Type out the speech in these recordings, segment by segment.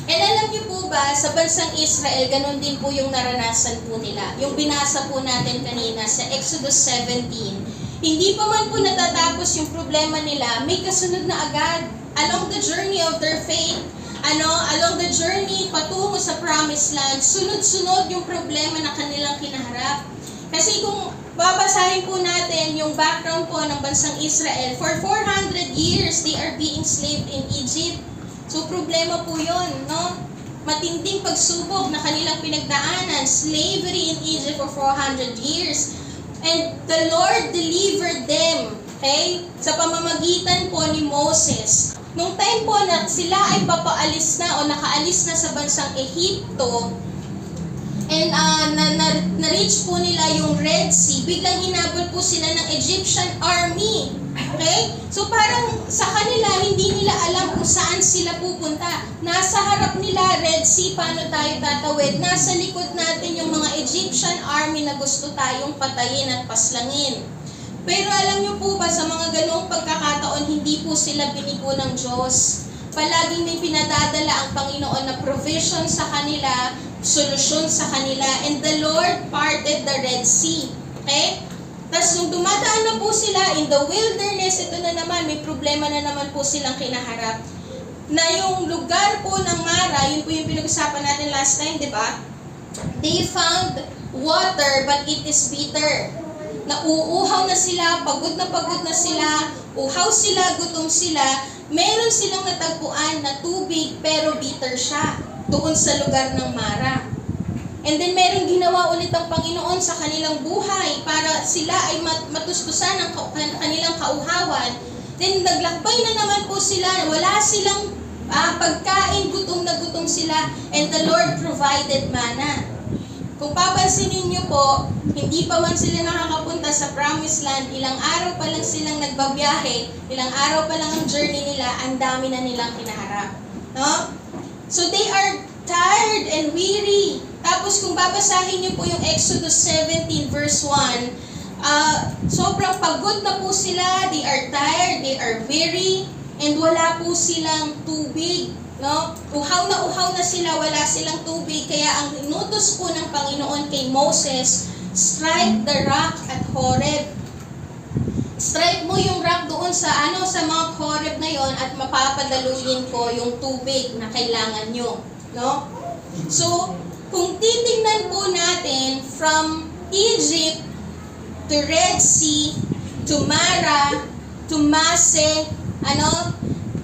And alam niyo po ba, sa bansang Israel, ganun din po yung naranasan po nila. Yung binasa po natin kanina sa Exodus 17, hindi pa man po natatapos yung problema nila, may kasunod na agad. Along the journey of their faith, along the journey patungo sa promised land, sunod-sunod yung problema na kanilang kinaharap. Kasi kung babasahin po natin yung background po ng bansang Israel, for 400 years, they are being enslaved in Egypt. So, problema po yun, no? Matinding pagsubok na kanilang pinagdaanan, slavery in Egypt for 400 years. And the Lord delivered them, okay? Sa pamamagitan po ni Moses. Nung time po na sila ay papaalis na o nakaalis na sa bansang Ehipto, and na-reach po nila yung Red Sea, biglang hinabol po sila ng Egyptian army. Okay? So parang sa kanila, hindi nila alam kung saan sila pupunta. Nasa harap nila, Red Sea, paano tayo tatawid? Nasa likod natin yung mga Egyptian army na gusto tayong patayin at paslangin. Pero alam niyo po ba, sa mga ganoong pagkakataon, hindi po sila binigo ng Diyos. Palaging may pinadadala ang Panginoon na provision sa kanila, solusyon sa kanila, and the Lord parted the Red Sea. Okay? Tapos nung dumadaan na po sila in the wilderness, ito na naman, may problema na naman po silang kinaharap. Na yung lugar po ng Mara, yun po yung pinag-usapan natin last time, di ba? They found water, but it is bitter. Nauuhaw na sila, pagod na sila, uhaw sila, gutom sila, meron silang natagpuan na tubig, pero bitter siya doon sa lugar ng Mara. And then meron ginawa ulit ang Panginoon sa kanilang buhay para sila ay matustusan ng kanilang kauhawan. Then naglakbay na naman po sila, wala silang pagkain, gutom na gutom sila, and the Lord provided manna. Kung papansinin niyo po, hindi pa man sila nakakapunta sa promised land, ilang araw pa lang silang nagbabiyahe, ilang araw pa lang ang journey nila, ang dami na nilang kinaharap. No? So they are tired and weary. Tapos kung babasahin niyo po yung Exodus 17 verse 1, sobrang pagod na po sila, they are tired, they are weary, and wala po silang tubig. No? Uhaw na sila, wala silang tubig, kaya ang inutos po ng Panginoon kay Moses, strike the rock at Horeb. Strike mo yung rock doon sa Mount Horeb na yon at mapapadaluyin ko yung tubig na kailangan nyo. No? So, kung titingnan po natin from Egypt to Red Sea to Mara to Mase,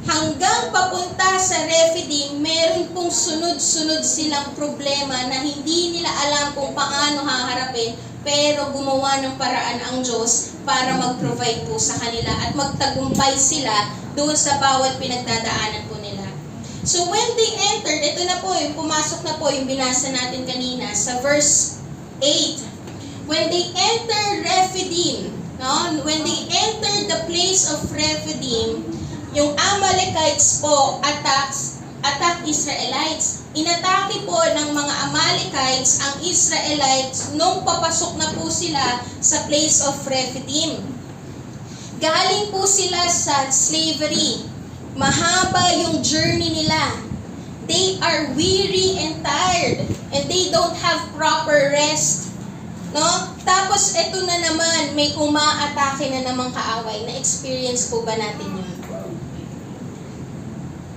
hanggang papunta sa Rephidim, meron pong sunod-sunod silang problema na hindi nila alam kung paano haharapin, pero gumawa ng paraan ang Diyos para mag-provide po sa kanila at magtagumpay sila doon sa bawat pinagdadaanan po nila. So when they entered, ito na po, yung pumasok na po yung binasa natin kanina sa verse 8. When they entered Rephidim, when they entered the place of Rephidim, yung Amalekites po attack Israelites. Inatake po ng mga Amalekites ang Israelites nung papasok na po sila sa place of Rephidim. Galing po sila sa slavery. Mahaba yung journey nila. They are weary and tired and they don't have proper rest. No? Tapos ito na naman, may umaatake na namang kaaway. Na-experience po ba natin yun?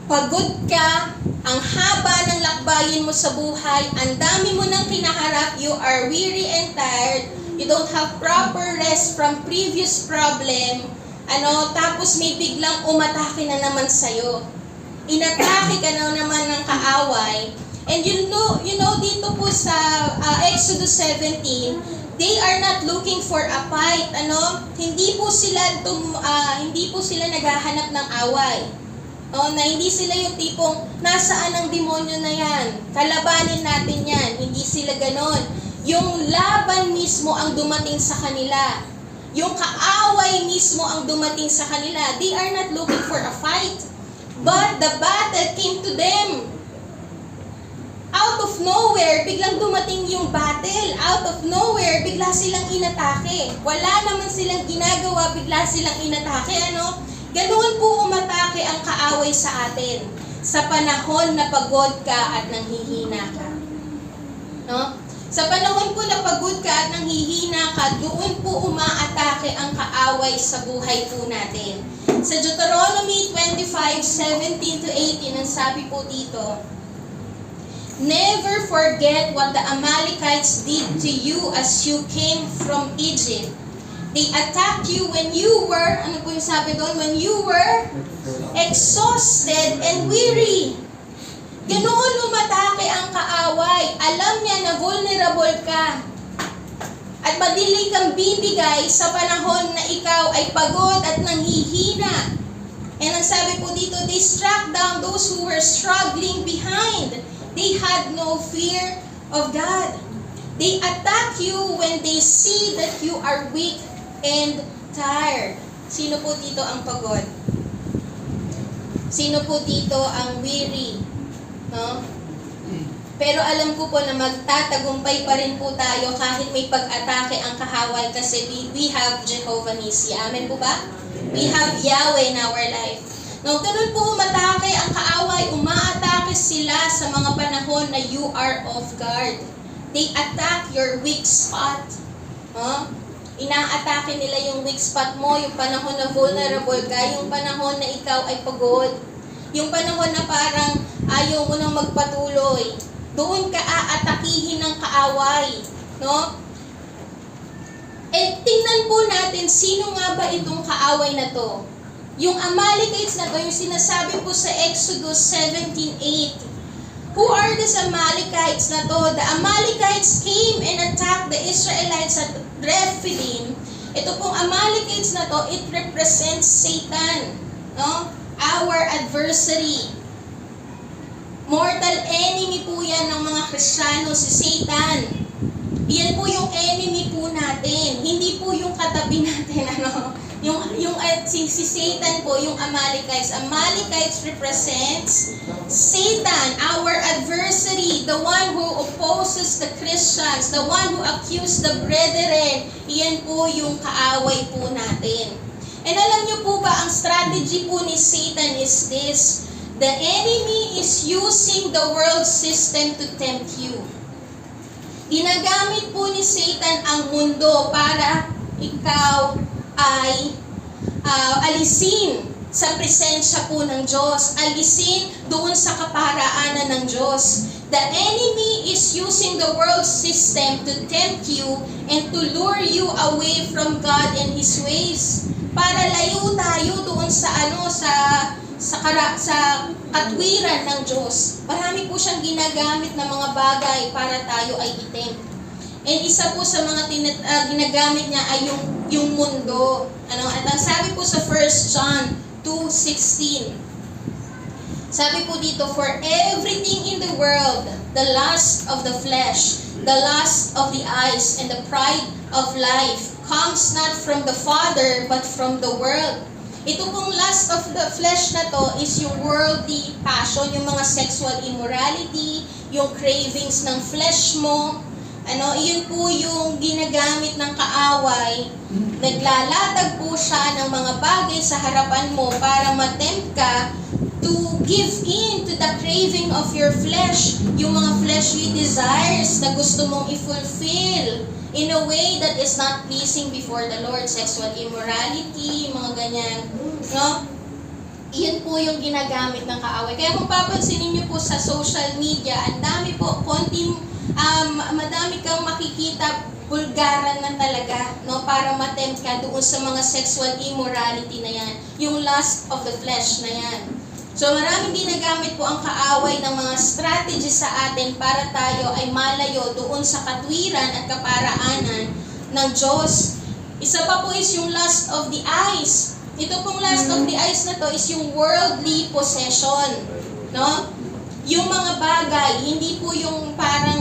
Pagod ka, ang haba ng lakbayin mo sa buhay, ang dami mo nang kinaharap, you are weary and tired, you don't have proper rest from previous problem, tapos may biglang umatake na naman sa'yo. Inatake ka na naman ng kaaway. And you know dito po sa Exodus 17, they are not looking for a fight. Hindi po sila naghahanap ng away. Na hindi sila yung tipong, nasaan ang demonyo na yan? Kalabanin natin yan. Hindi sila ganon. Yung laban mismo ang dumating sa kanila. Yung kaaway mismo ang dumating sa kanila. They are not looking for a fight. But the battle came to them. Out of nowhere, biglang dumating yung battle. Out of nowhere, bigla silang inatake. Wala naman silang ginagawa, bigla silang inatake. Ganoon po umatake ang kaaway sa atin. sa panahon na pagod ka at nanghihina ka. No? Sa panahon po na pagod ka at nanghihina ka, doon po umaatake ang kaaway sa buhay po natin. Sa Deuteronomy 25:17-18, ang sabi po dito, "Never forget what the Amalekites did to you as you came from Egypt. They attacked you when you were," ano po yung sabi doon? "When you were exhausted and weary." Ganoon umatake ang kaaway. Alam niya na vulnerable ka. At madili kang bibigay sa panahon na ikaw ay pagod at nanghihina. And ang sabi po dito, "They struck down those who were struggling behind. They had no fear of God." They attack you when they see that you are weak and tired. Sino po dito ang pagod? Sino po dito ang weary? No? Pero alam ko po na magtatagumpay pa rin po tayo kahit may pag-atake ang kahaway kasi we have Jehovah Nissi. Amen po ba? We have Yahweh in our life. No, ganun po umatake ang kaaway. Umaatake sila sa mga panahon na you are off guard. They attack your weak spot. Inaatake nila yung weak spot mo, yung panahon na vulnerable ka, yung panahon na ikaw ay pagod. Yung panahon na parang ayaw mo nang magpatuloy. Doon ka aatakihin ng kaaway. No? Tingnan po natin, sino nga ba itong kaaway na to? Yung Amalekites na to, yung sinasabi po sa Exodus 17:8. Who are these Amalekites na to? The Amalekites came and attacked the Israelites at Rephidim. Ito pong Amalekites na to, it represents Satan. No? Our adversary. Mortal enemy po yan ng mga Kristiyano, si Satan. Yan po yung enemy po natin. Hindi po yung katabi natin. Si Satan po, yung Amalekites. Amalekites represents Satan, our adversary, the one who opposes the Christians, the one who accuses the brethren. Yan po yung kaaway po natin. And alam niyo po ba, ang strategy po ni Satan is this: the enemy is using the world system to tempt you. Ginagamit po ni Satan ang mundo para ikaw ay alisin sa presensya po ng Diyos. Alisin doon sa kaparaanan ng Diyos. The enemy is using the world system to tempt you and to lure you away from God and His ways. Para layo tayo doon sa katwiran ng Diyos. Marami po siyang ginagamit na mga bagay para tayo ay itempt. And isa po sa mga ginagamit niya ay yung mundo. At ang sabi po sa 1 John 2:16. Sabi po dito, "For everything in the world, the lust of the flesh, the lust of the eyes, and the pride of life comes not from the Father, but from the world." Ito pong lust of the flesh na to is yung worldly passion, yung mga sexual immorality, yung cravings ng flesh mo. Iyon po yung ginagamit ng kaaway. Naglalatag po siya ng mga bagay sa harapan mo para matempt ka to give in to the craving of your flesh. Yung mga fleshly desires na gusto mong i-fulfill in a way that is not pleasing before the Lord. Sexual immorality, mga ganyan. No? Iyon po yung ginagamit ng kaaway. Kaya kung papansinin niyo po sa social media, ang dami po, madami kang makikita, bulgaran na talaga, no, para matempt ka doon sa mga sexual immorality na yan. Yung lust of the flesh na yan. So maraming ginagamit po ang kaaway ng mga strategy sa atin para tayo ay malayo doon sa katwiran at kaparaanan ng Diyos. Isa pa po is yung lust of the eyes. Ito pong lust of the eyes na to is yung worldly possession. No? Yung mga bagay, hindi po yung parang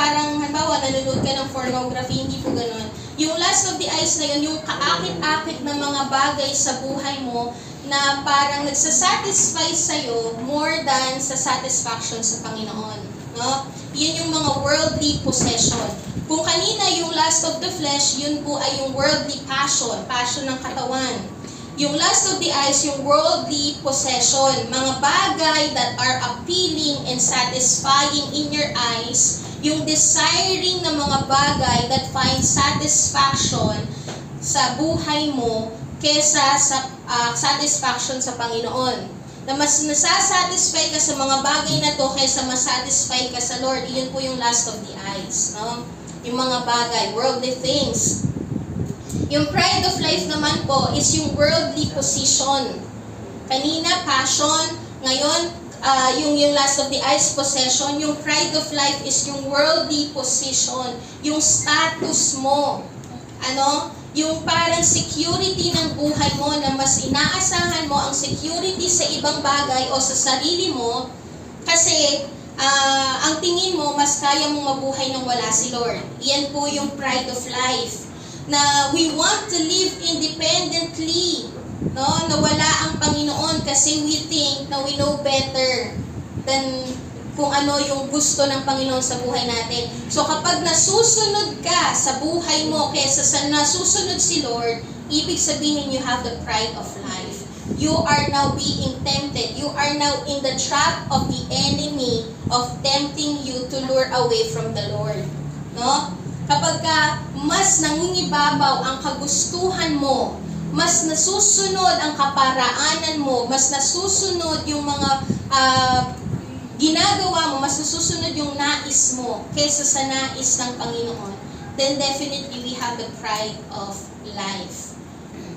halimbawa nanonood ka ng pornography, hindi po ganoon. Yung lust of the eyes na yun, yung kaakit-akit na mga bagay sa buhay mo na parang nagsasatisfy sa'yo more than sa satisfaction sa Panginoon. No? Yun yung mga worldly possession. Kung kanina yung lust of the flesh, yun po ay yung worldly passion ng katawan. Yung lust of the eyes, yung worldly possession, mga bagay that are appealing and satisfying in your eyes, yung desiring na mga bagay that find satisfaction sa buhay mo kesa sa satisfaction sa Panginoon. Na mas nasasatisfy ka sa mga bagay na to kaysa masatisfy ka sa Lord. Iyon po yung lust of the eyes. No? Yung mga bagay, worldly things. Yung pride of life naman po is yung worldly position. Kanina, passion. Ngayon, yung lust of the eyes, possession. Yung pride of life is yung worldly position. Yung status mo. Yung parang security ng buhay mo na mas inaasahan mo ang security sa ibang bagay o sa sarili mo kasi ang tingin mo mas kaya mong mabuhay nang wala si Lord. Yan po yung pride of life. Na we want to live independently, no? Na wala ang Panginoon kasi we think na we know better than kung ano yung gusto ng Panginoon sa buhay natin. So kapag nasusunod ka sa buhay mo kaysa sa nasusunod si Lord, ibig sabihin you have the pride of life. You are now being tempted. You are now in the trap of the enemy of tempting you to lure away from the Lord. No? Kapag mas nangingibabaw ang kagustuhan mo, mas nasusunod ang kaparaanan mo, mas nasusunod yung mga ginagawa mo, mas nasusunod yung nais mo kaysa sa nais ng Panginoon, then definitely we have the pride of life.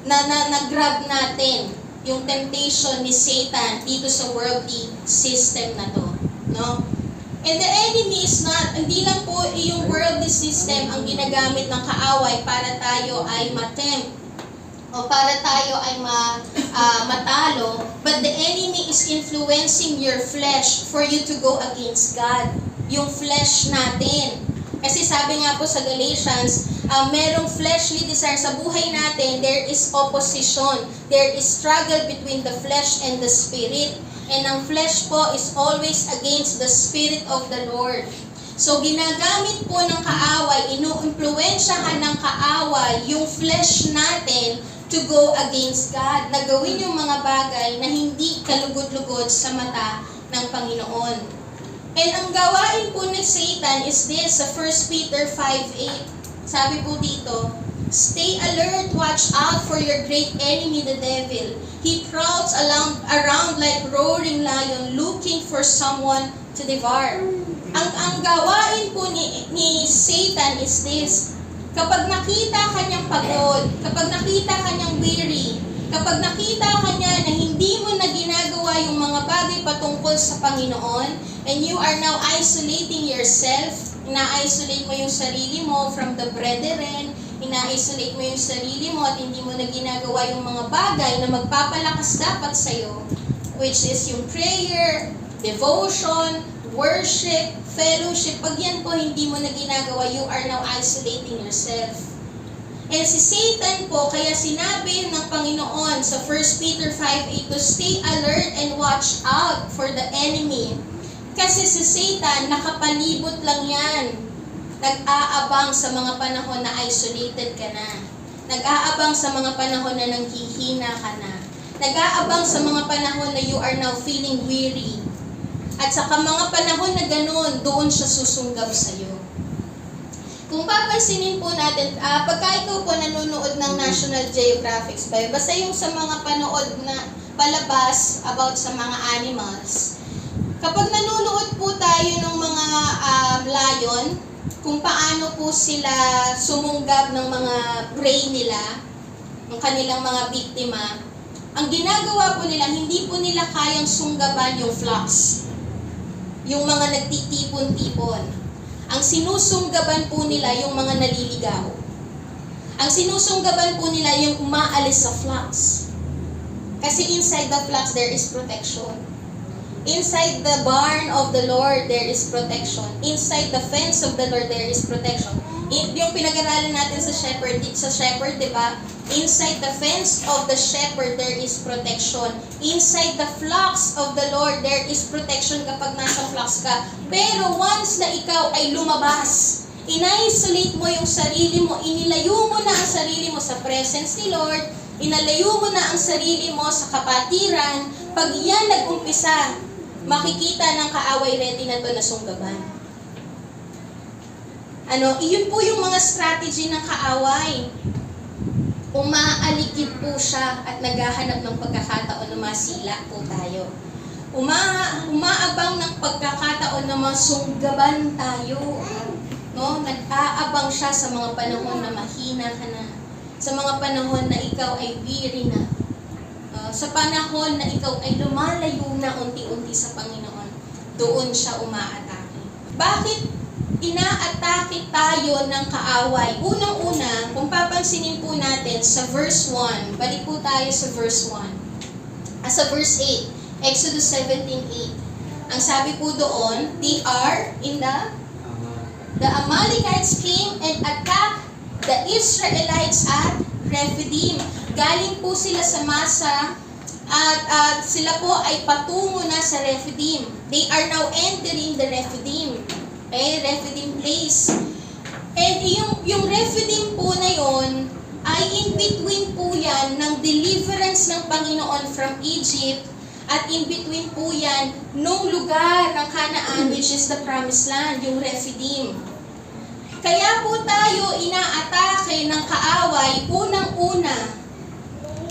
Na-grab natin yung temptation ni Satan dito sa worldly system na to. No? And the enemy is not, hindi lang po yung worldly system ang ginagamit ng kaaway para tayo ay matempt o para tayo ay matalo, but the enemy is influencing your flesh for you to go against God. Yung flesh natin. Kasi sabi nga po sa Galatians, merong fleshly desire sa buhay natin, there is opposition. There is struggle between the flesh and the spirit. And ang flesh po is always against the Spirit of the Lord. So ginagamit po ng kaaway, inu-impluwensyahan ng kaaway yung flesh natin to go against God. Na gawin yung mga bagay na hindi kalugod-lugod sa mata ng Panginoon. And ang gawain po ni Satan is this, sa 1 Peter 5:8. Sabi po dito, stay alert, watch out for your great enemy, the devil. He prowls around like roaring lion, looking for someone to devour. Ang gawain po ni Satan is this, kapag nakita kanyang pagod, kapag nakita kanyang weary, kapag nakita kanya na hindi mo na ginagawa yung mga bagay patungkol sa Panginoon, and you are now isolating yourself, ina-isolate mo yung sarili mo from the brethren, ina-isolate mo yung sarili mo at hindi mo na ginagawa yung mga bagay na magpapalakas dapat sa'yo, which is yung prayer, devotion, worship, fellowship. Pag yan po hindi mo na ginagawa, you are now isolating yourself. And si Satan po, kaya sinabi ng Panginoon sa 1 Peter 5:8 to stay alert and watch out for the enemy. Kasi si Satan, nakapalibot lang yan. Nag-aabang sa mga panahon na isolated ka na. Nag-aabang sa mga panahon na nanghihina ka na. Nag-aabang sa mga panahon na you are now feeling weary. At sa mga panahon na ganun, doon siya susunggab sa iyo. Kung papansinin po natin, pagka ikaw po nanonood ng National Geographic, basta yung sa mga panood na palabas about sa mga animals, kapag nanonood po tayo ng mga lion, kung paano po sila sumunggab ng mga prey nila, ng kanilang mga biktima, ang ginagawa po nila, hindi po nila kayang sunggaban yung flocks, yung mga nagtitipon-tipon. Ang sinusunggaban po nila yung mga naliligaw. Ang sinusunggaban po nila yung umaalis sa flocks. Kasi inside the flocks, there is protection. Inside the barn of the Lord, there is protection. Inside the fence of the Lord, there is protection. Yung pinag-aralan natin sa shepherd, di ba? Inside the fence of the shepherd, there is protection. Inside the flocks of the Lord, there is protection kapag nasa flocks ka. Pero once na ikaw ay lumabas, ina-isolate mo yung sarili mo, inilayo mo na ang sarili mo sa presence ni Lord, inalayo mo na ang sarili mo sa kapatiran, pag yan nag-umpisa, makikita ng kaaway ready na to na sunggaban. Iyon po yung mga strategy ng kaaway. Umaaligid po siya at naghahanap ng pagkakataon na masila po tayo. Umaabang ng pagkakataon na masunggaban tayo. No? Nag-aabang siya sa mga panahon na mahina ka na. Sa mga panahon na ikaw ay weary na. Sa panahon na ikaw ay lumalayo na unti-unti sa Panginoon. Doon siya umaatake. Bakit inaatake tayo ng kaaway? Unang-una, kung papansinin po natin sa verse 1, balik po tayo sa verse 1. Sa verse 8, Exodus 17:8. Ang sabi po doon, the Amalekites came and attacked the Israelites at Rephidim. Galing po sila sa Masa at sila po ay patungo na sa Rephidim. They are now entering the Rephidim. Rephidim place. And yung Rephidim po na yon ay in between po yan ng deliverance ng Panginoon from Egypt at in between po yan nung lugar ng Canaan which is the promised land, yung Rephidim. Kaya po tayo inaatake ng kaaway, unang-una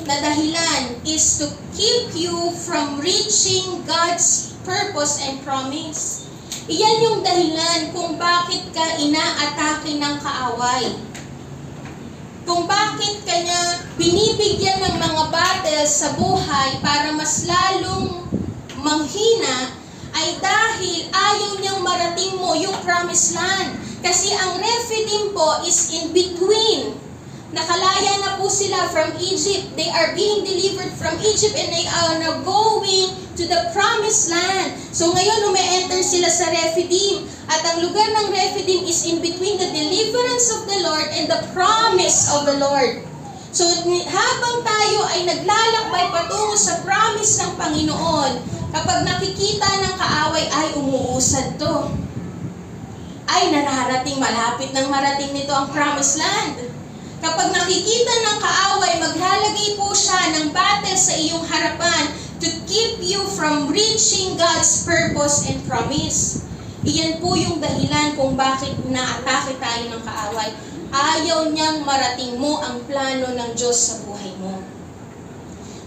na dahilan is to keep you from reaching God's purpose and promise. Iyan yung dahilan kung bakit ka inaatake ng kaaway. Kung bakit kanya binibigyan ng mga battles sa buhay para mas lalong manghina ay dahil ayaw niyang marating mo yung promised land. Kasi ang Rephidim po is in between. Nakalaya na po sila from Egypt. They are being delivered from Egypt and they are now going to the promised land. So ngayon, umi-enter sila sa Rephidim. At ang lugar ng Rephidim is in between the deliverance of the Lord and the promise of the Lord. So habang tayo ay naglalakbay patungo sa promise ng Panginoon, kapag nakikita ng kaaway ay umuusad to. Ay nararating, malapit nang marating nito ang promised land. Kapag nakikita ng kaaway, maglalagay po siya ng battle sa iyong harapan to keep you from reaching God's purpose and promise. Iyan po yung dahilan kung bakit naatake tayo ng kaaway. Ayaw niyang marating mo ang plano ng Diyos sa buhay mo.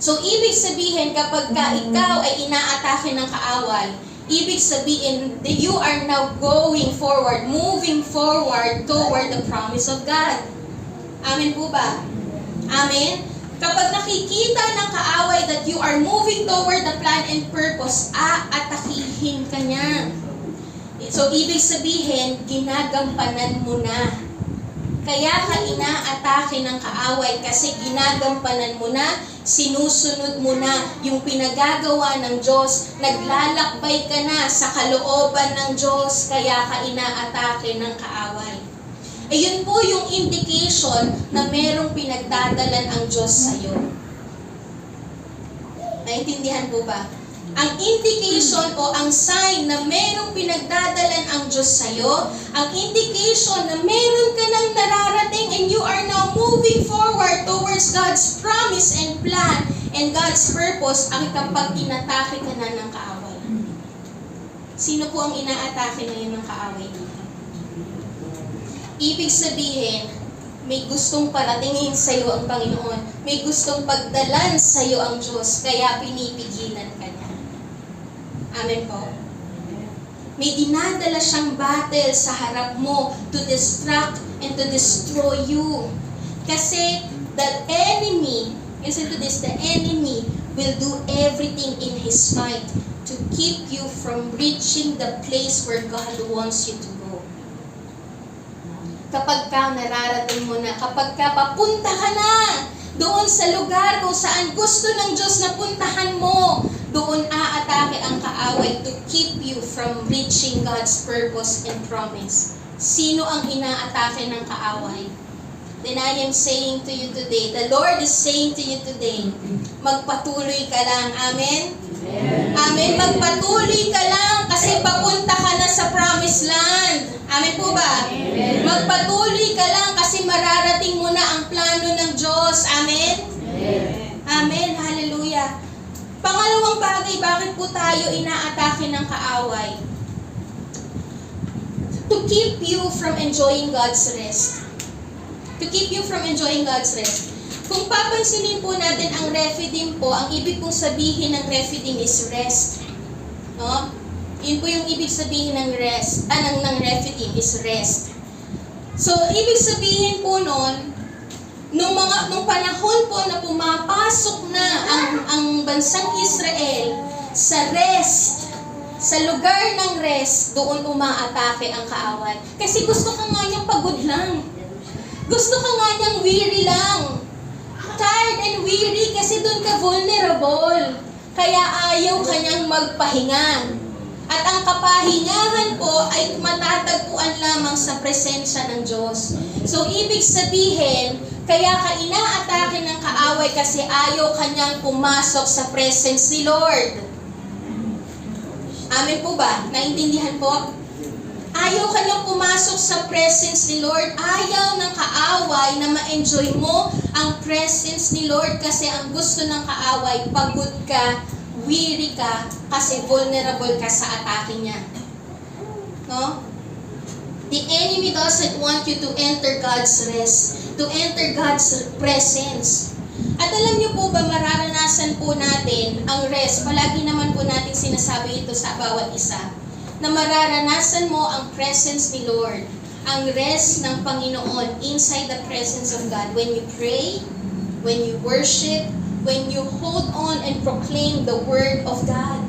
So, ibig sabihin, kapag ikaw ay inaatake ng kaaway, ibig sabihin that you are now going forward, moving forward toward the promise of God. Amen po ba? Amen? Kapag nakikita ng kaaway that you are moving toward the plan and purpose, aatakihin ka niya. So, ibig sabihin, ginagampanan mo na. Kaya ka inaatake ng kaaway kasi ginagampanan mo na, sinusunod mo na yung pinagagawa ng Diyos, naglalakbay ka na sa kalooban ng Diyos, kaya ka inaatake ng kaaway. Ayun po yung indication na merong pinagdadalan ang Diyos sa iyo. Naintindihan po ba? Ang indication o ang sign na merong pinagdadalan ang Diyos sa iyo, ang indication na meron ka nang nararating and you are now moving forward towards God's promise and plan and God's purpose ang kapag inatake ka na ng kaaway. Sino po ang inaatake ngayon ng kaaway dito? Ibig sabihin, may gustong paratingin sa iyo ang Panginoon. May gustong pagdalan sa iyo ang Diyos, kaya pinipigilan ka niya. Amen po. May dinadala siyang battle sa harap mo to distract and to destroy you. Kasi the enemy, listen to this, the enemy will do everything in his might to keep you from reaching the place where God wants you to go. Kapag ka nararating mo na, kapag ka papunta ka na doon sa lugar kung saan gusto ng Diyos na puntahan mo, doon aatake ang kaaway to keep you from reaching God's purpose and promise. Sino ang inaatake ng kaaway? Then I am saying to you today, the Lord is saying to you today, magpatuloy ka lang. Amen? Amen. Magpatuloy ka lang kasi papunta ka na sa promised land. Amen po ba? Magpatuloy ka lang kasi mararating mo na ang plano ng Diyos. Amen? Amen. Hallelujah. Pangalawang bagay, bakit po tayo inaatake ng kaaway? To keep you from enjoying God's rest. To keep you from enjoying God's rest. Kung papansinin po natin ang Rephidim po, ang ibig pong sabihin ng Rephidim is rest. No? Yun po yung ibig sabihin ng rest, ng Rephidim is rest. So, ibig sabihin po nun, nung panahon po na pumapasok na ang bansang Israel sa rest, sa lugar ng rest, doon umaatake ang kaaway. Kasi gusto ka nga niyang pagod lang. Gusto ka nga niyang weary lang. Tired and weary kasi doon ka vulnerable. Kaya ayaw ka niyang magpahinga. At ang kapahingahan po ay matatagpuan lamang sa presensya ng Diyos. So, ibig sabihin, kaya ka inaatake ng kaaway kasi ayaw kanyang pumasok sa presence ni Lord. Amen po ba? Naintindihan po? Ayaw kanyang pumasok sa presence ni Lord. Ayaw ng kaaway na ma-enjoy mo ang presence ni Lord kasi ang gusto ng kaaway, pagod ka, weary ka, kasi vulnerable ka sa atake niya. No? The enemy doesn't want you to enter God's rest, to enter God's presence. At alam niyo po ba, mararanasan po natin ang rest. Palagi naman po natin sinasabi ito sa bawat isa. Na mararanasan mo ang presence ni Lord. Ang rest ng Panginoon inside the presence of God. When you pray, when you worship, when you hold on and proclaim the Word of God.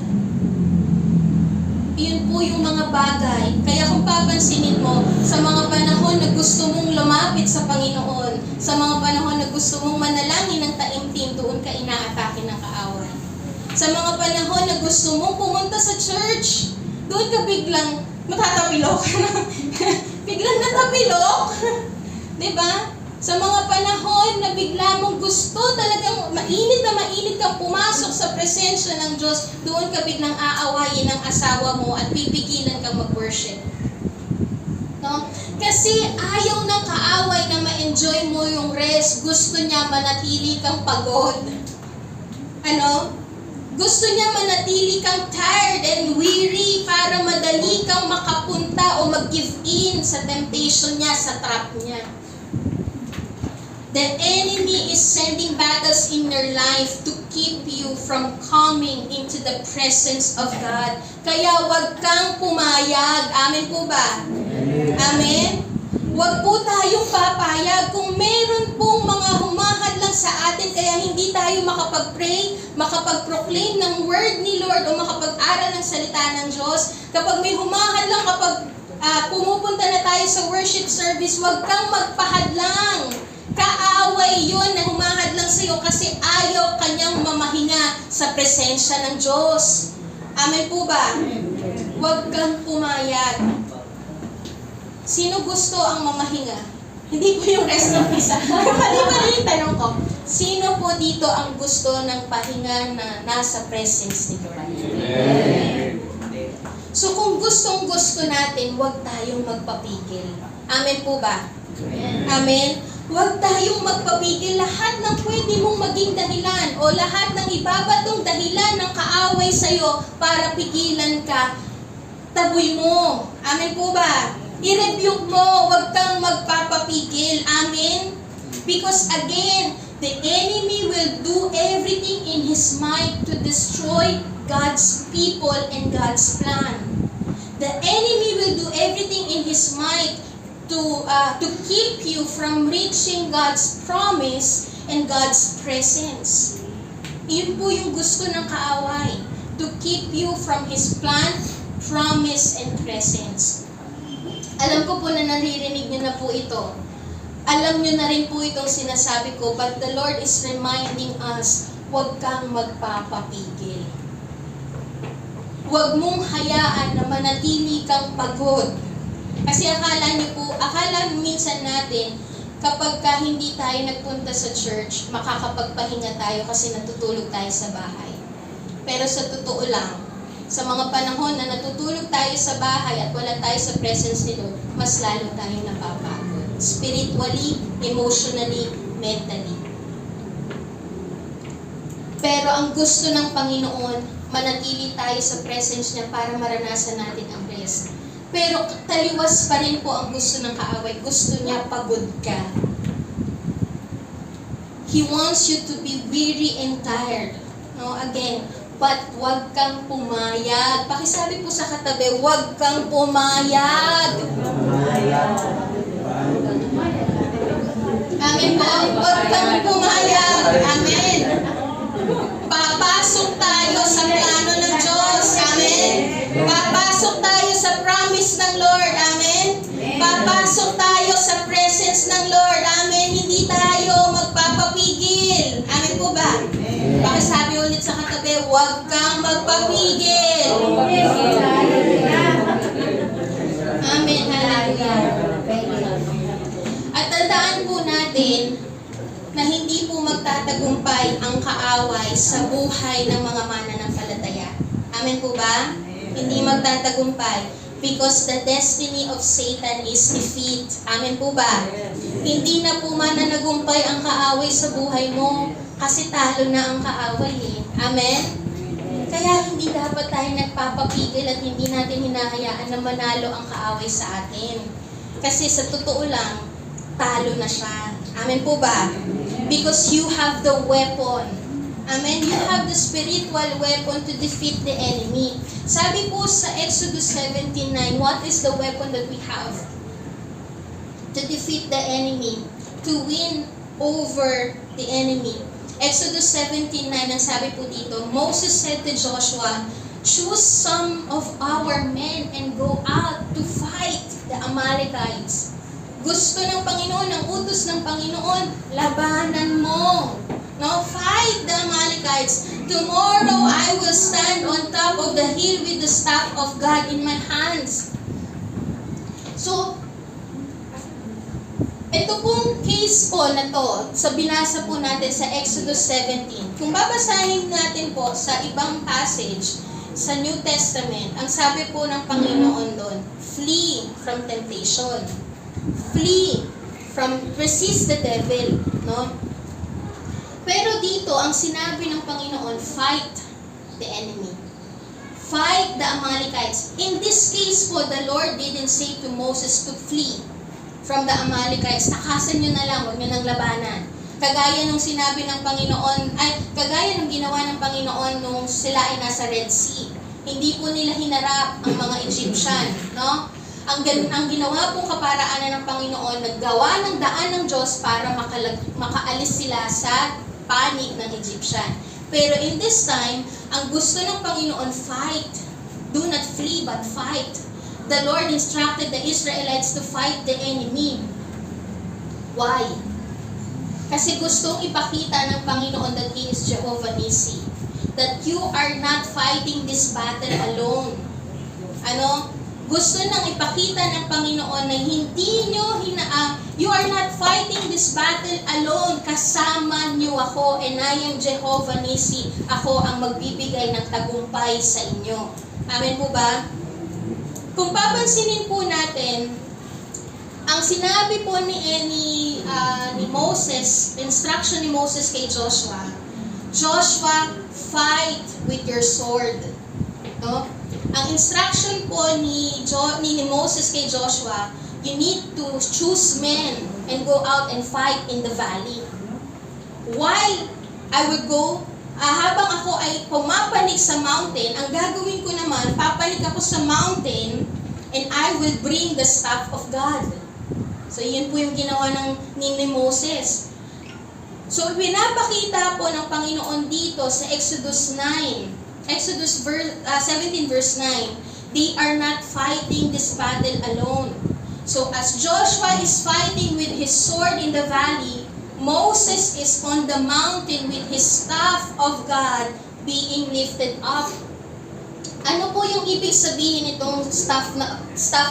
Yun po yung mga bagay. Kaya kung papansinin mo, sa mga panahon na gusto mong lumapit sa Panginoon, sa mga panahon na gusto mong manalangin ng taimtim, doon ka inaatake ng kaaway. Sa mga panahon na gusto mong pumunta sa church, doon ka biglang matatapilok. Biglang natapilok. Diba? Sa mga panahon na bigla mong gusto talagang mainit kang pumasok sa presensya ng Diyos, doon ka biglang aawayin ng asawa mo at pipigilan kang mag-worship. No? Kasi ayaw ng kaaway na ma-enjoy mo yung rest. Gusto niya manatili kang pagod. Ano? Gusto niya manatili kang tired and weary para madali kang makapunta o mag-give in sa temptation niya, sa trap niya. The enemy is sending battles in your life to keep you from coming into the presence of God. Kaya wag kang pumayag. Amen po ba? Amen? Wag po tayong papayag kung meron pong mga humahadlang sa atin kaya hindi tayo makapag-pray, makapag-proclaim ng word ni Lord o makapag-aral ng salita ng Diyos. Kapag may humahadlang, kapag pumupunta na tayo sa worship service, wag kang magpahadlang. Kaaway yun na humahadlang sa iyo kasi ayaw kanyang mamahinga sa presensya ng Diyos. Amen po ba? Huwag kang pumayag. Sino gusto ang mamahinga? Hindi po yung rest ng isa. Mali-mali yung tanong ko. Sino po dito ang gusto ng pahinga na nasa presence ni Lord? Amen. So kung gustong-gusto natin, huwag tayong magpapigil. Amen po ba? Amen. Huwag tayong magpapigil. Lahat ng pwede mong maging dahilan o lahat ng ibabatong dahilan ng kaaway sa'yo para pigilan ka, taboy mo. Amen po ba? I-rebuke mo. Huwag kang magpapapigil. Amen? Because again, the enemy will do everything in his might to destroy God's people and God's plan. The enemy will do everything in his might to keep you from reaching God's promise and God's presence. Yun po yung gusto ng kaaway. To keep you from His plan, promise, and presence. Alam ko po na naririnig niyo na po ito. Alam niyo na rin po itong sinasabi ko, but the Lord is reminding us, huwag kang magpapapigil. Huwag mong hayaan na manatili kang pagod. Kasi akala minsan natin, kapag hindi tayo nagpunta sa church, makakapagpahinga tayo kasi natutulog tayo sa bahay. Pero sa totoo lang, sa mga panahon na natutulog tayo sa bahay at wala tayo sa presence ni Lord, mas lalo tayong napapagod. Spiritually, emotionally, mentally. Pero ang gusto ng Panginoon, manatili tayo sa presence niya para maranasan natin ang rest. Pero taliwas pa rin po ang gusto ng kaaway. Gusto niya pagod ka. He wants you to be weary and tired. No, again, but wag kang pumayag. Pakisabi po sa katabi, wag kang pumayag. Amen po. Wag kang pumayag. Amen. Papasok tayo sa plano ng Diyos. Amen. Papasok tayo sa promise ng Lord. Amen. Papasok tayo sa presence ng Lord. Amen. Hindi tayo magpapapigil. Amen po ba? Pakisabi ulit sa katabi, huwag kang magpapigil. Amen. Hallelujah. At tandaan po natin na hindi po magtatagumpay ang kaaway sa buhay ng mga mananampalataya. Amen po ba? Hindi magtatagumpay. Because the destiny of Satan is defeat. Amen po ba? Hindi na po mananagumpay ang kaaway sa buhay mo kasi talo na ang kaaway eh. Amen? Kaya hindi dapat tayo nagpapapigil at hindi natin hinahayaan na manalo ang kaaway sa atin. Kasi sa totoo lang, talo na siya. Amen po ba? Because you have the weapon. Amen? You have the spiritual weapon to defeat the enemy. Sabi po sa Exodus 17:9, what is the weapon that we have to defeat the enemy? To win over the enemy. Exodus 17:9, ang sabi po dito, Moses said to Joshua, choose some of our men and go out to fight the Amalekites. Gusto ng Panginoon, ang utos ng Panginoon, labanan mo. No, fight the Amalekites. Tomorrow I will stand on top of the hill with the staff of God in my hands. So, ito pong case po na to, sa binasa po natin sa Exodus 17. Kung babasahin natin po sa ibang passage sa New Testament, ang sabi po ng Panginoon doon, flee from temptation. Flee from, resist the devil. No? Pero dito, ang sinabi ng Panginoon, fight the enemy. Fight the Amalekites. In this case po, the Lord didn't say to Moses to flee from the Amalekites. Takasan nyo na lang, huwag nyo nang labanan. Kagaya nung sinabi ng Panginoon, kagaya nung ginawa ng Panginoon nung sila ay nasa Red Sea. Hindi po nila hinarap ang mga Egyptian, no? Ang ginawa pong kaparaanan ng Panginoon, naggawa ng daan ng Diyos para makaalis sila sa panig ng Egyptian. Pero in this time, ang gusto ng Panginoon, fight. Do not flee, but fight. The Lord instructed the Israelites to fight the enemy. Why? Kasi gustong ipakita ng Panginoon that He is Jehovah Nissi. That you are not fighting this battle alone. Gusto nang ipakita ng Panginoon na hindi nyo you are not fighting this battle alone. Kasama nyo ako, and I am Jehovah Nissi. Ako ang magbibigay ng tagumpay sa inyo. Amen po ba? Kung papansinin po natin, ang sinabi po ni Moses, instruction ni Moses kay Joshua, Joshua, fight with your sword. No? Ang instruction po ni Moses kay Joshua, you need to choose men and go out and fight in the valley. While I would go, habang ako ay pumapanig sa mountain, ang gagawin ko naman, papanig ako sa mountain and I will bring the staff of God. So, yun po yung ginawa ni Moses. So, pinapakita po ng Panginoon dito sa Exodus 9, Exodus 17 verse 9, they are not fighting this battle alone. So as Joshua is fighting with his sword in the valley, Moses is on the mountain with his staff of God being lifted up. Ano po yung ibig sabihin itong staff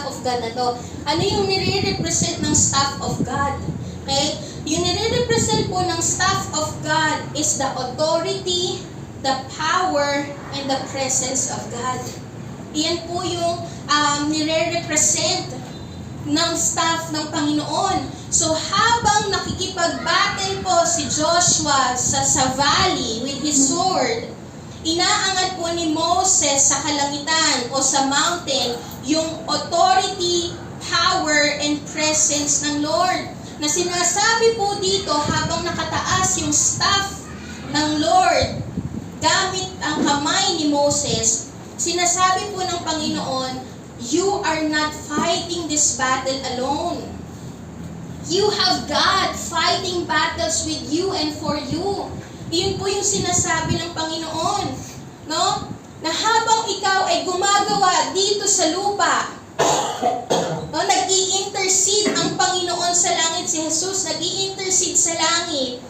of God na to? Ano yung nire-represent ng staff of God? Okay? Yung nire-represent po ng staff of God is the authority, the power, and the presence of God. Iyan po yung nire-represent ng staff ng Panginoon. So habang nakikipag-battle po si Joshua sa valley with his sword, inaangat po ni Moses sa kalangitan o sa mountain yung authority, power, and presence ng Lord. Na sinasabi po dito habang nakataas yung staff ng Lord, gamit ang kamay ni Moses, sinasabi po ng Panginoon, you are not fighting this battle alone. You have God fighting battles with you and for you. Iyon po yung sinasabi ng Panginoon. No? Na habang ikaw ay gumagawa dito sa lupa, no, nag-i-intercede ang Panginoon sa langit, si Jesus nag-i-intercede sa langit.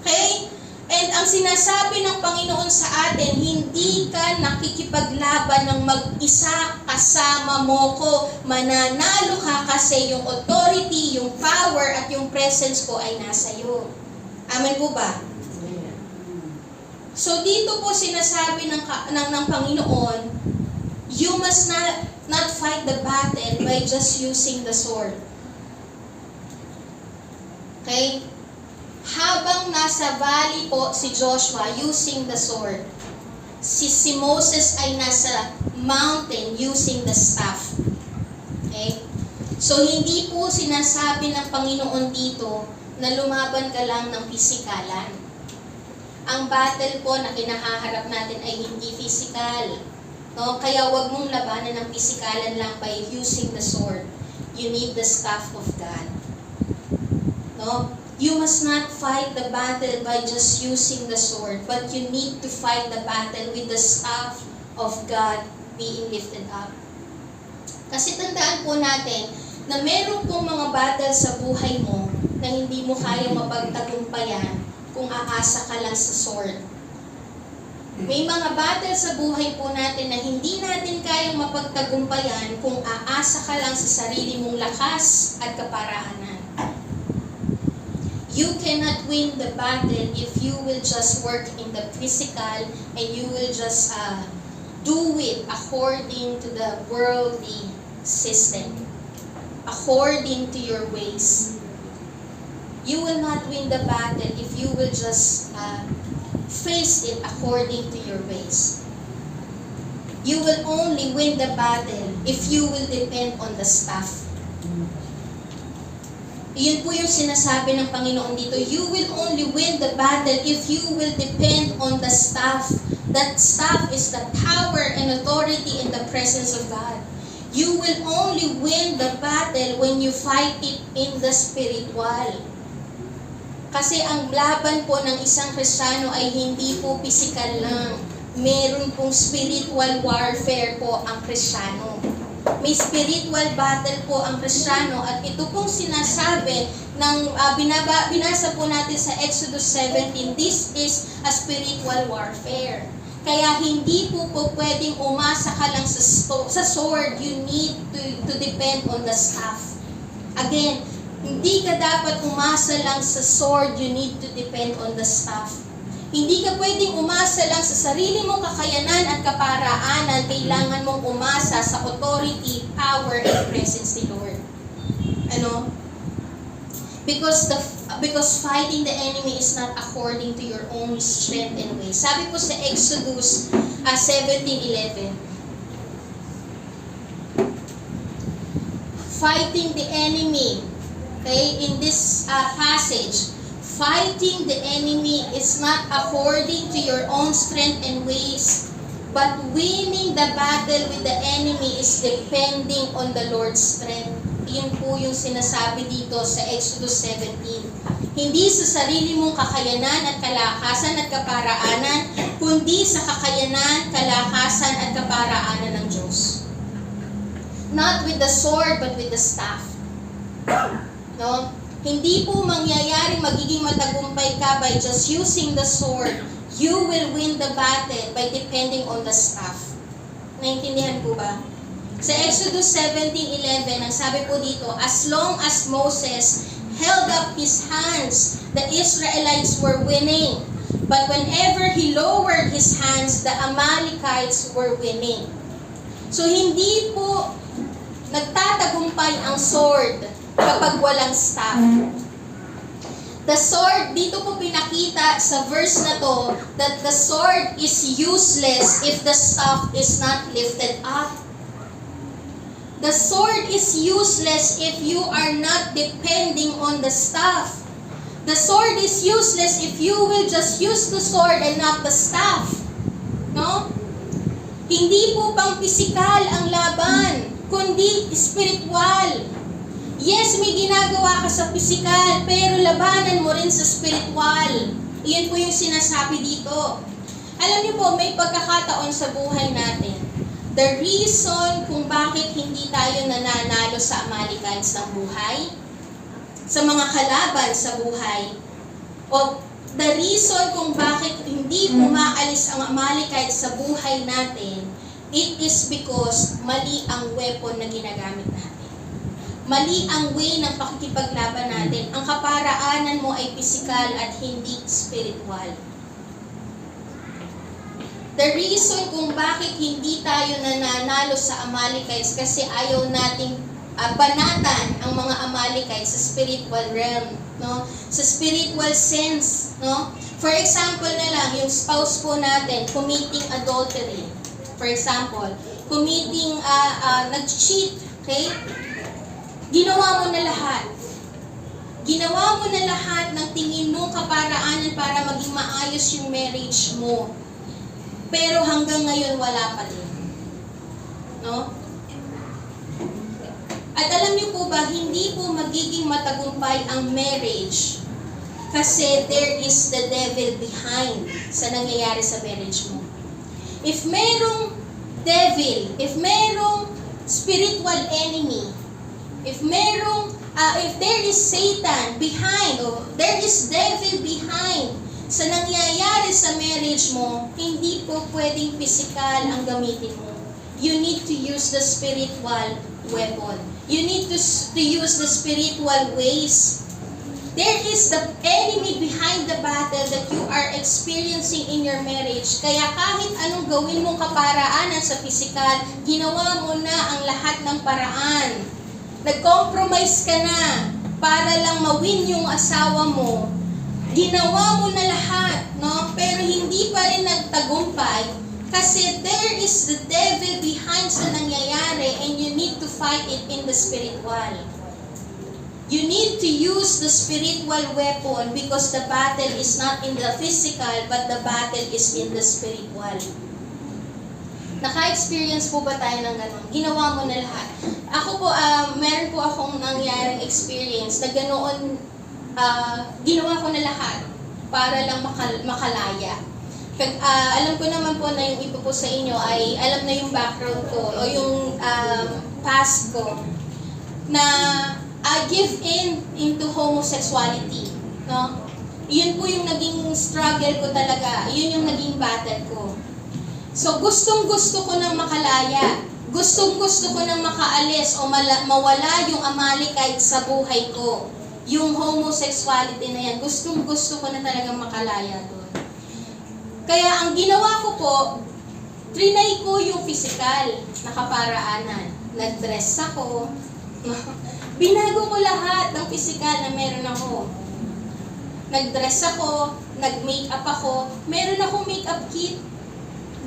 Okay? And ang sinasabi ng Panginoon sa atin, hindi ka nakikipaglaban ng mag-isa, kasama mo ko. Mananalo ka kasi yung authority, yung power, at yung presence ko ay nasa iyo. Amen po ba? So dito po sinasabi ng Panginoon, you must not fight the battle by just using the sword. Okay? Habang nasa valley po si Joshua using the sword, si Moses ay nasa mountain using the staff. Okay? So hindi po sinasabi ng Panginoon dito na lumaban ka lang ng pisikalan. Ang battle po na kinahaharap natin ay hindi physical. No? Kaya wag mong labanan ng pisikalan lang by using the sword. You need the staff of God. No? You must not fight the battle by just using the sword, but you need to fight the battle with the staff of God being lifted up. Kasi tandaan po natin na meron pong mga battle sa buhay mo na hindi mo kaya mapagtagumpayan kung aasa ka lang sa sword. May mga battle sa buhay po natin na hindi natin kayang mapagtagumpayan kung aasa ka lang sa sarili mong lakas at kaparahanan. You cannot win the battle if you will just work in the physical and you will just do it according to the worldly system, according to your ways. You will not win the battle if you will just face it according to your ways. You will only win the battle if you will depend on the staff. Iyon po yung sinasabi ng Panginoon dito. You will only win the battle if you will depend on the staff. That staff is the power and authority in the presence of God. You will only win the battle when you fight it in the spiritual. Kasi ang laban po ng isang Kristiyano ay hindi po physical lang. Meron pong spiritual warfare po ang Kristiyano. May spiritual battle po ang Kristiyano at ito pong sinasabi ng binasa po natin sa Exodus 17, this is a spiritual warfare. Kaya hindi po pwedeng umasa ka lang sa sword, you need to depend on the staff. Again, hindi ka dapat umasa lang sa sword, you need to depend on the staff. Hindi ka pwedeng umasa lang sa sarili mong kakayanan at kaparaanan. Kailangan mong umasa sa authority, power, and presence ni Lord. Ano? Because fighting the enemy is not according to your own strength and ways. Sabi po sa Exodus 17:11, fighting the enemy, okay, in this passage, fighting the enemy is not according to your own strength and ways, but winning the battle with the enemy is depending on the Lord's strength. Yun po yung sinasabi dito sa Exodus 17. Hindi sa sarili mong kakayanan at kalakasan at kaparaanan, kundi sa kakayanan, kalakasan at kaparaanan ng Diyos. Not with the sword, but with the staff. No? Hindi po mangyayaring magiging matagumpay ka by just using the sword. You will win the battle by depending on the staff. Naintindihan po ba? Sa Exodus 17:11, ang sabi po dito, as long as Moses held up his hands, the Israelites were winning. But whenever he lowered his hands, the Amalekites were winning. So hindi po nagtatagumpay ang sword kapag walang staff. The sword, dito po pinakita sa verse na to, that the sword is useless if the staff is not lifted up. The sword is useless if you are not depending on the staff. The sword is useless if you will just use the sword and not the staff. No? Hindi po pang pisikal ang laban, kundi spiritual. Yes, may ginagawa ka sa pisikal, pero labanan mo rin sa spiritual. Iyan po yung sinasabi dito. Alam niyo po, may pagkakataon sa buhay natin. The reason kung bakit hindi tayo nananalo sa Amalekites ng buhay, sa mga kalaban sa buhay, o the reason kung bakit hindi umaalis ang Amalekites sa buhay natin, it is because mali ang weapon na ginagamit natin. Mali ang way ng pakikipaglaban natin. Ang kaparaanan mo ay pisikal at hindi spiritual. The reason kung bakit hindi tayo nananalo sa Amalekites kasi ayaw nating banatan ang mga Amalekites sa spiritual realm, no? Sa spiritual sense, no? For example na lang, yung spouse po natin committing adultery. For example, committing nag-cheat, okay? Ginawa mo na lahat. Ginawa mo na lahat ng tingin mong kaparaanan para maging maayos yung marriage mo. Pero hanggang ngayon wala pa din. No? At alam niyo po ba, hindi po magiging matagumpay ang marriage kasi there is the devil behind sa nangyayari sa marriage mo. If merong devil, if merong spiritual enemy, if there is Satan behind, or there is devil behind sa nangyayari sa marriage mo, hindi po pwedeng physical ang gamitin mo. You need to use the spiritual weapon. You need to use the spiritual ways. There is the enemy behind the battle that you are experiencing in your marriage. Kaya kahit anong gawin mong kaparaanan sa physical, ginawa mo na ang lahat ng paraan. Nag-compromise ka na para lang mawin yung asawa mo. Ginawa mo na lahat, no? Pero hindi pa rin nagtagumpay kasi there is the devil behind sa nangyayari and you need to fight it in the spiritual. You need to use the spiritual weapon because the battle is not in the physical but the battle is in the spiritual. Naka-experience po ba tayo ng gano'n? Ginawa mo na lahat. Ako po, meron po akong nangyaring experience na ganoon, ginawa ko na lahat para lang makalaya. Alam ko naman po na yung iba po sa inyo ay alam na yung background ko o yung past ko na give in into homosexuality. No? Yun po yung naging struggle ko talaga. Yun yung naging battle ko. So, gustong-gusto ko nang makalaya. Gustong-gusto ko nang makaalis o mawala yung Amalekite sa buhay ko. Yung homosexuality na yan, gustong-gusto ko na talagang makalaya doon. Kaya ang ginawa ko po, trinay ko yung physical na kaparaanan. Nag-dress ako. Binago ko lahat ng physical na meron ako. Nag-dress ako, nag-makeup ako, meron akong makeup kit.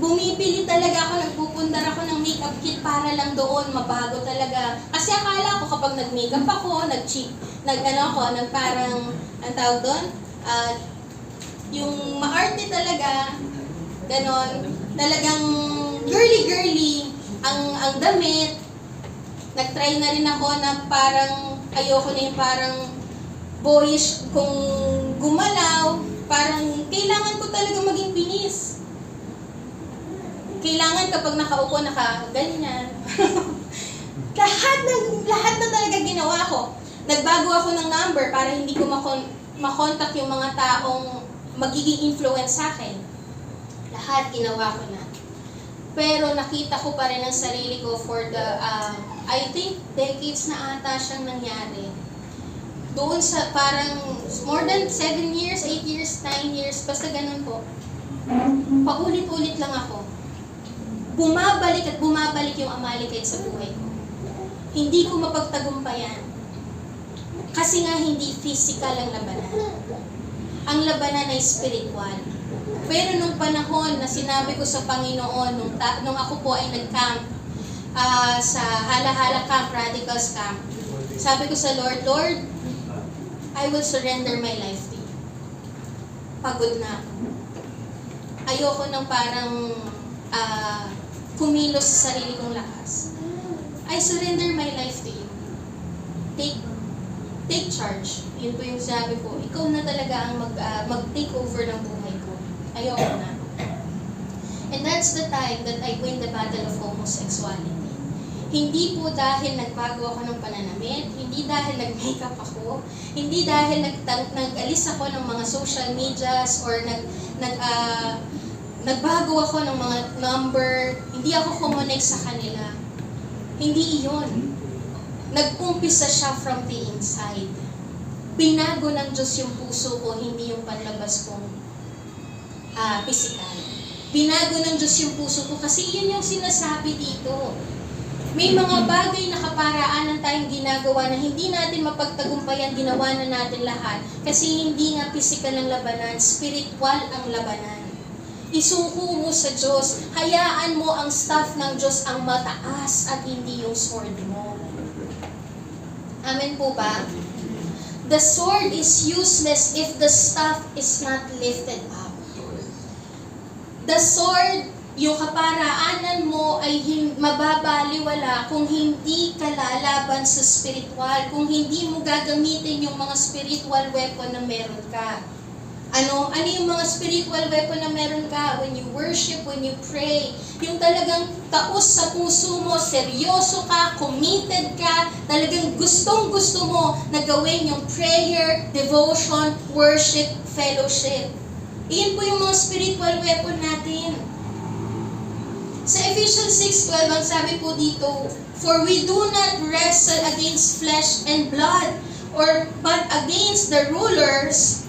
Bumibili talaga ako, nagpupundar ako ng makeup kit para lang doon, mabago talaga. Kasi akala ko kapag nag-makeup ako, parang, ang tawag doon, yung maarte talaga, ganon, talagang girly-girly ang damit. Nag-try na rin ako na parang, ayoko na yung parang boyish kung gumalaw, parang kailangan ko talaga maging pinis. Kailangan kapag nakaupo, naka-ganyan. lahat na talaga ginawa ko. Nagbago ako ng number para hindi ko makontak yung mga taong magiging influence sa akin. Lahat ginawa ko na. Pero nakita ko pa rin ang sarili ko for the, I think, decades na ata siyang nangyari. Doon sa parang more than 7 years, 8 years, 9 years, basta ganun po. Paulit-ulit lang ako. Bumabalik at bumabalik yung Amalekite sa buhay ko. Hindi ko mapagtagumpayan. Kasi nga hindi physical ang labanan. Ang labanan ay spiritual. Pero nung panahon na sinabi ko sa Panginoon, nung ako po ay nag-camp sa Hala-Hala Camp, Radicals Camp, sabi ko sa Lord, Lord, I will surrender my life to you. Pagod na ako. Ayoko ng parang kumilos sa sarili kong lakas. I surrender my life to you. Take charge. Yun po yung sabi ko. Ikaw na talaga ang mag-take over ng buhay ko. Ayoko na. And that's the time that I win the battle of homosexuality. Hindi po dahil nagbago ako ng pananamit, hindi dahil nag-makeup ako, hindi dahil nag-alis ako ng mga social medias or nagbago ako ng mga number, hindi ako kumonek sa kanila. Hindi iyon. Nag-umpisa siya from the inside. Binago ng Diyos yung puso ko, hindi yung panlabas kong physical. Binago ng Diyos yung puso ko kasi yun yung sinasabi dito. May mga bagay na kaparaanan tayong ginagawa na hindi natin mapagtagumpayan, ginawa na natin lahat. Kasi hindi nga physical ang labanan, spiritual ang labanan. Isuko mo sa Diyos, hayaan mo ang staff ng Diyos ang mataas at hindi yung sword mo. Amen po ba? The sword is useless if the staff is not lifted up. The sword, yung kaparaanan mo ay mababaliwala kung hindi ka lalaban sa spiritual, kung hindi mo gagamitin yung mga spiritual weapon na meron ka. Ano yung mga spiritual weapon na meron ka? When you worship, when you pray, yung talagang taos sa puso mo, seryoso ka, committed ka, talagang gustong-gusto mo na gawin yung prayer, devotion, worship, fellowship. Iyan po yung mga spiritual weapon natin. Sa Ephesians 6:12, ang sabi po dito, for we do not wrestle against flesh and blood, but against the rulers,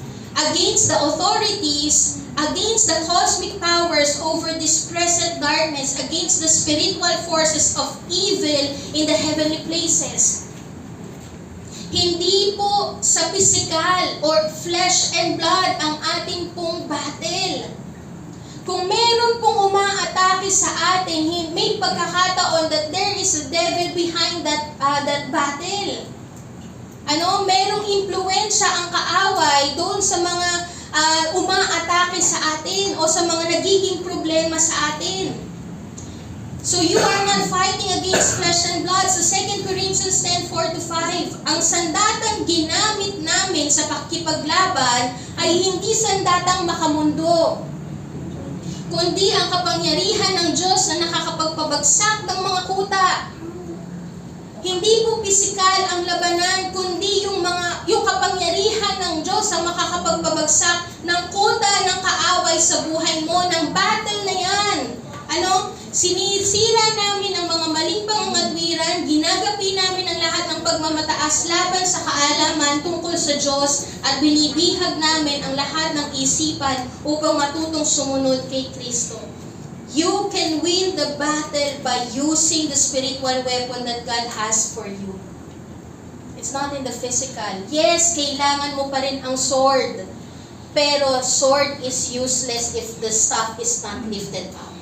against the authorities, against the cosmic powers over this present darkness, against the spiritual forces of evil in the heavenly places. Hindi po sa physical or flesh and blood ang ating pong battle. Kung meron pong umaatake sa atin, may pagkakataon that there is a devil behind that battle. Merong impluwensya ang kaaway doon sa mga umaatake sa atin o sa mga nagiging problema sa atin. So you are not fighting against flesh and blood. Sa 2 Corinthians 10:4-5, ang sandatang ginamit namin sa pakikipaglaban ay hindi sandatang makamundo, kundi ang kapangyarihan ng Diyos na nakakapagpabagsak ng mga kuta. Hindi po pisikal ang labanan, kundi yung kapangyarihan ng Diyos ang makakapagpabagsak ng kuta ng kaaway sa buhay mo, ng battle na yan. Sinisira namin ang mga maling pangangatwiran, ginagapi namin ang lahat ng pagmamataas laban sa kaalaman tungkol sa Diyos at binibihag namin ang lahat ng isipan upang matutong sumunod kay Kristo. You can win the battle by using the spiritual weapon that God has for you. It's not in the physical. Yes, kailangan mo pa rin ang sword. Pero sword is useless if the staff is not lifted up.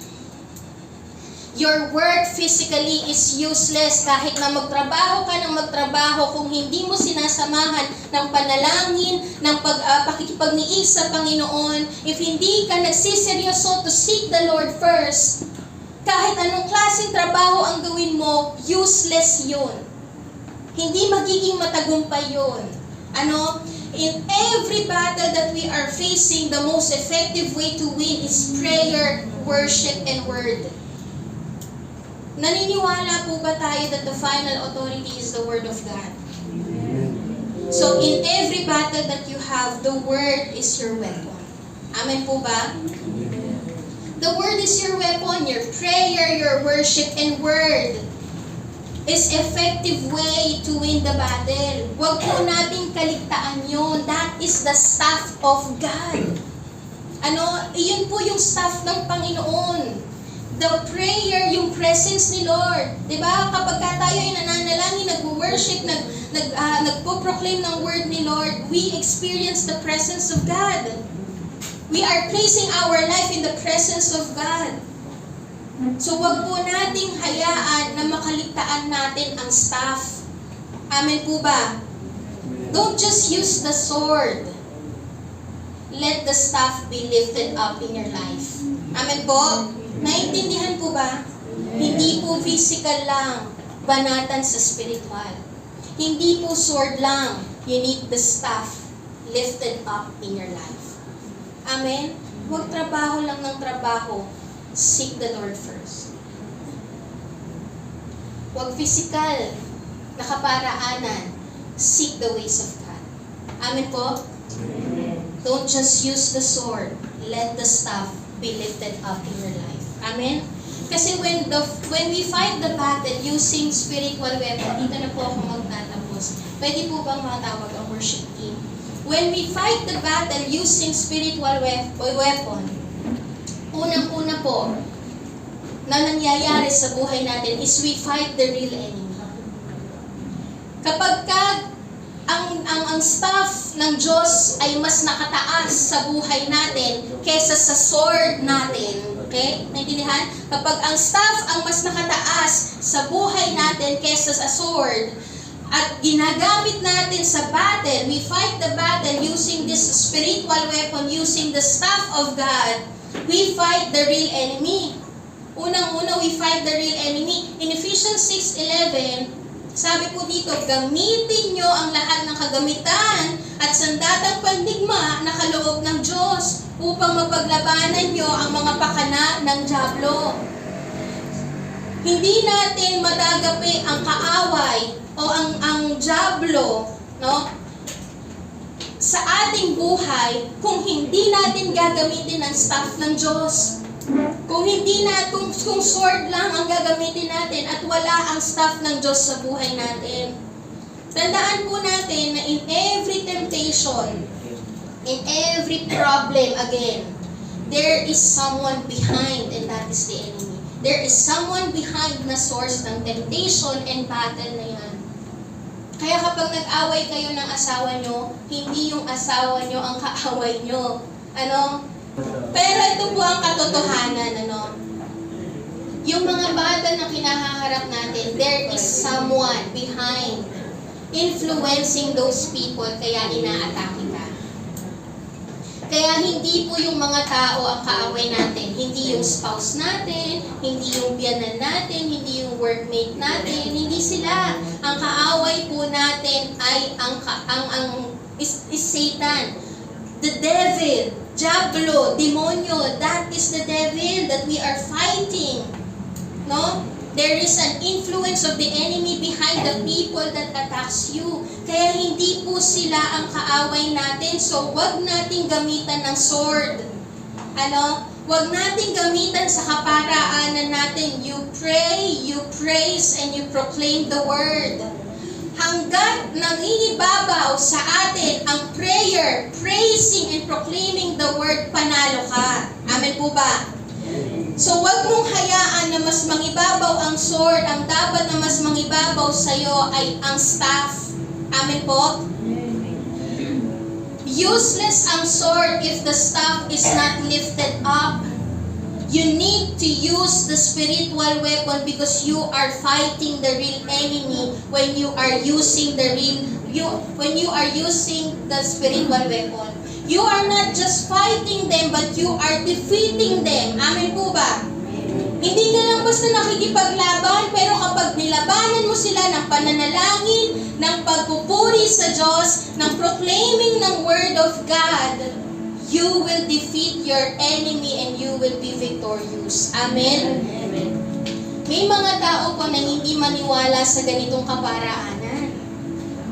Your work physically is useless kahit na magtrabaho ka ng magtrabaho kung hindi mo sinasamahan ng panalangin, ng pakikipagniig sa Panginoon, if hindi ka nagsiseryoso to seek the Lord first, kahit anong klaseng trabaho ang gawin mo, useless yun. Hindi magiging matagumpay yun. In every battle that we are facing, the most effective way to win is prayer, worship, and word. Naniniwala po ba tayo that the final authority is the Word of God? So in every battle that you have, the Word is your weapon. Amen po ba? The Word is your weapon, your prayer, your worship, and Word is effective way to win the battle. Huwag po nating kaligtaan yun. That is the staff of God. Iyon po yung staff ng Panginoon. The prayer, yung presence ni Lord. Diba? Kapag tayo ay nananalangin, nag-worship, nagpo-proclaim ng word ni Lord, we experience the presence of God. We are placing our life in the presence of God. So wag po nating hayaan na makaligtaan natin ang staff. Amen po ba? Don't just use the sword. Let the staff be lifted up in your life. Amen po? Naintindihan po ba? Hindi po physical lang, banatan sa spiritual. Hindi po sword lang. You need the staff lifted up in your life. Amen? Huwag trabaho lang ng trabaho. Seek the Lord first. Huwag physical, nakaparaanan. Seek the ways of God. Amen po? Don't just use the sword. Let the staff be lifted up in your life. Amen? Kasi when we fight the battle using spiritual weapon, dito na po ako magtatapos. Pwede po bang matawag ang worship team? When we fight the battle using spiritual weapon, unang-una po na nangyayari sa buhay natin is we fight the real enemy. Kapag ang staff ng Diyos ay mas nakataas sa buhay natin kaysa sa sword natin, okay? Naintindihan? Kapag ang staff ang mas nakataas sa buhay natin kaysa sa sword, at ginagamit natin sa battle, we fight the battle using this spiritual weapon, using the staff of God, we fight the real enemy. Unang-una, we fight the real enemy. In Ephesians 6:11, sabi po dito, gamitin nyo ang lahat ng kagamitan at sandatang pandigma na kaloob ng Diyos upang mapaglabanan nyo ang mga pakana ng dyablo. Hindi natin madagapi ang kaaway o ang dyablo, no, sa ating buhay kung hindi natin gagamitin ang staff ng Diyos. Kung sword lang ang gagamitin natin at wala ang staff ng Diyos sa buhay natin. Tandaan po natin na in every temptation, in every problem, again, there is someone behind, and that is the enemy. There is someone behind na source ng temptation and battle na yan. Kaya kapag nag-away kayo ng asawa nyo, hindi yung asawa nyo ang kaaway nyo. Ano? Pero ito po ang katotohanan, ano? Yung mga battle na kinaharap natin, there is someone behind influencing those people kaya inaatake ka. Kaya hindi po yung mga tao ang kaaway natin. Hindi yung spouse natin, hindi yung biyanan natin, hindi yung workmate natin, hindi sila. Ang kaaway po natin ay is Satan. The devil, diablo, demonyo, that is the devil that we are fighting. No? There is an influence of the enemy behind the people that attacks you. Kaya hindi po sila ang kaaway natin. So, wag nating gamitan ng sword. Ano? Wag nating gamitan sa kaparaanan natin. You pray, you praise, and you proclaim the word. Hanggat nangingibabaw sa atin ang prayer, praising, and proclaiming the word, panalo ka. Amen po ba? So, wag mong hayaan na mas mangibabaw ang sword. Ang dapat na mas mangibabaw sa'yo ay ang staff. Amen po? Useless ang sword if the staff is not lifted up. You need to use the spiritual weapon because you are fighting the real enemy when you are using the spiritual weapon. You are not just fighting them, but you are defeating them. Amen po ba? Hindi ka lang basta nakikipaglaban, pero kapag nilabanan mo sila ng pananalangin, ng pagpupuri sa Diyos, ng proclaiming ng Word of God, you will defeat your enemy and you will be victorious. Amen? Amen. May mga tao po na hindi maniwala sa ganitong kaparaanan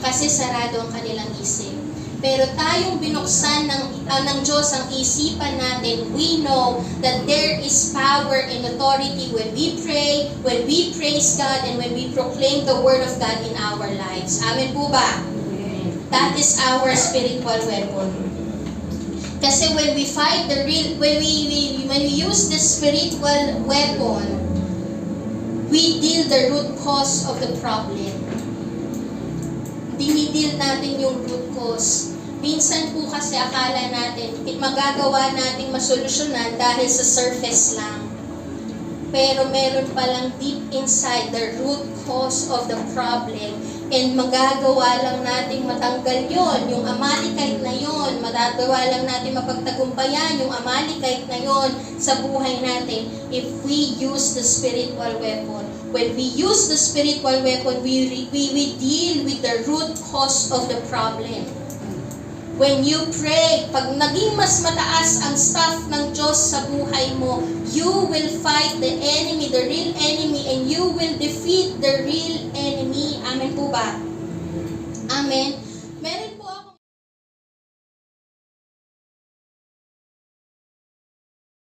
kasi sarado ang kanilang isip. Pero tayong binuksan ng Diyos ang isipan natin, we know that there is power and authority when we pray, when we praise God, and when we proclaim the Word of God in our lives. Amen po ba? That is our spiritual weapon. Kasi when we fight the real, when when we use the spiritual weapon, we deal the root cause of the problem. Dinidil natin yung root cause. Minsan po kasi akala natin, magagawa nating masolusyonan dahil sa surface lang. Pero meron palang deep inside the root cause of the problem. And magagawa lang nating matanggal yon, yung Amalekite na yon. Magagawa lang natin mapagtagumpayan yung Amalekite na yon sa buhay natin if we use the spiritual weapon. When we use the spiritual weapon, we deal with the root cause of the problem. When you pray, pag naging mas mataas ang staff ng Diyos sa buhay mo, you will fight the enemy, the real enemy, and you will defeat the real enemy. Amen po ba? Amen.